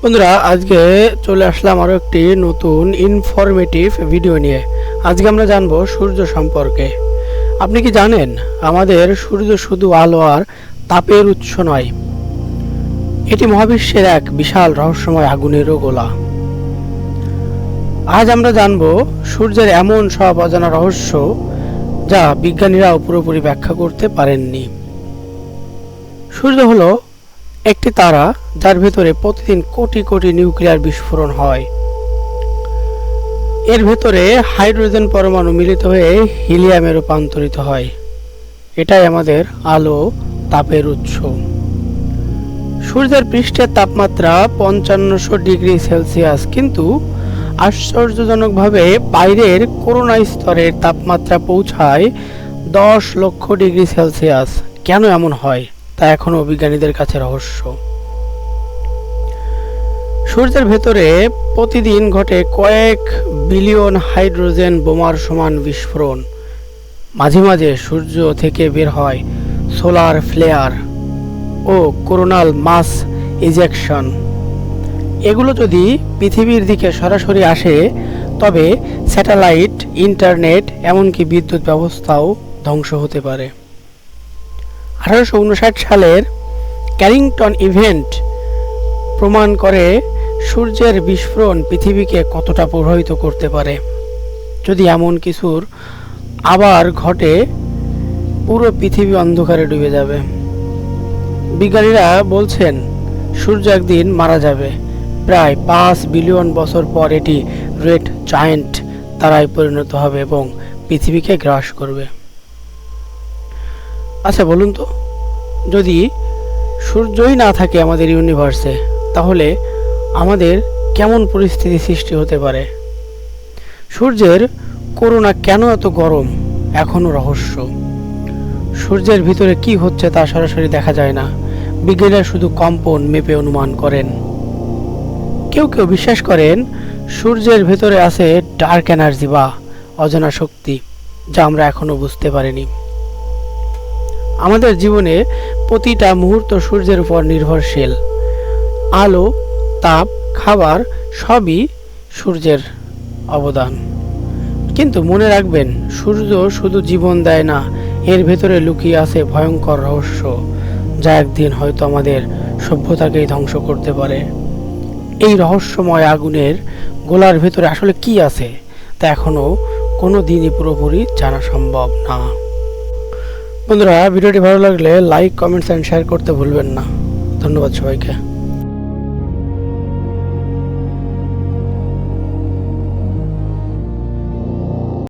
বন্ধুরা, আজকে চলে আসলাম আরো একটি নতুন ইনফরমেটিভ ভিডিও নিয়ে। আজকে আমরা জানবো সূর্য সম্পর্কে। আপনি কি জানেন আমাদের সূর্য শুধু আলো আর তাপের উৎস নয়, এটি মহাবিশ্বের এক বিশাল রহস্যময় আগুনেরও গোলা। আজ আমরা জানবো সূর্যের এমন সব অজানা রহস্য যা বিজ্ঞানীরাও পুরোপুরি ব্যাখ্যা করতে পারেননি। সূর্য হলো একটি তারা যার ভেতরে প্রতিদিন কোটি কোটি নিউক্লিয়ার বিস্ফোরণ হয়। এর ভেতরে হাইড্রোজেন পরমাণু মিলিত হয়ে হিলিয়ামে রূপান্তরিত হয়। এটাই আমাদের আলো তাপের উৎস। সূর্যের পৃষ্ঠের তাপমাত্রা ৫৫০০ ডিগ্রি সেলসিয়াস, কিন্তু আশ্চর্যজনকভাবে বাইরের করোনা স্তরের তাপমাত্রা পৌঁছায় ১০ লক্ষ ডিগ্রি সেলসিয়াস। কেন এমন হয় তা এখনও বিজ্ঞানীদের কাছে রহস্য। সূর্যের ভেতরে প্রতিদিন ঘটে কয়েক বিলিয়ন হাইড্রোজেন বোমার সমান বিস্ফোরণ। মাঝে মাঝে সূর্য থেকে বের হয় সোলার ফ্লেয়ার ও কোরোনাল মাস ইজেকশন। এগুলো যদি পৃথিবীর দিকে সরাসরি আসে তবে স্যাটেলাইট, ইন্টারনেট, এমনকি বিদ্যুৎ ব্যবস্থাও ধ্বংস হতে পারে। ১৮৫৯ সালের ক্যারিংটন ইভেন্ট প্রমাণ করে সূর্যের বিস্ফোরণ পৃথিবীকে কতটা প্রভাবিত করতে পারে। যদি এমন কিছুর আবার ঘটে, পুরো পৃথিবী অন্ধকারে ডুবে যাবে। বিজ্ঞানীরা বলছেন সূর্য একদিন মারা যাবে। প্রায় ৫ বিলিয়ন বছর পর এটি রেড জায়ান্ট তারায় পরিণত হবে এবং পৃথিবীকে গ্রাস করবে। আচ্ছা বলুন তো, যদি সূর্যই না থাকে আমাদের ইউনিভার্সে, তাহলে আমাদের কেমন পরিস্থিতি সৃষ্টি হতে পারে? সূর্যের করোনা কেন এত গরম এখনও রহস্য। সূর্যের ভিতরে কি হচ্ছে তা সরাসরি দেখা যায় না। বিজ্ঞানীরা শুধু কম্পন মেপে অনুমান করেন। কেউ কেউ বিশ্বাস করেন সূর্যের ভেতরে আছে ডার্ক এনার্জি বা অজানা শক্তি, যা আমরা এখনো বুঝতে পারিনি। আমাদের জীবনে প্রতিটা মুহূর্ত সূর্যের উপর নির্ভরশীল। আলো, তাপ, খাবার সবই সূর্যের অবদান। কিন্তু মনে রাখবেন, সূর্য শুধু জীবন দেয় না, এর ভেতরে লুকিয়ে আছে ভয়ঙ্কর রহস্য, যা একদিন হয়তো আমাদের সভ্যতাকেই ধ্বংস করতে পারে। এই রহস্যময় আগুনের গোলার ভেতরে আসলে কি আছে তা এখনো কোনো দিনই পুরোপুরি জানা সম্ভব না। বন্ধুরা, ভিডিওটি ভালো লাগলে লাইক, কমেন্টস এন্ড শেয়ার করতে ভুলবেন না। ধন্যবাদ সবাইকে।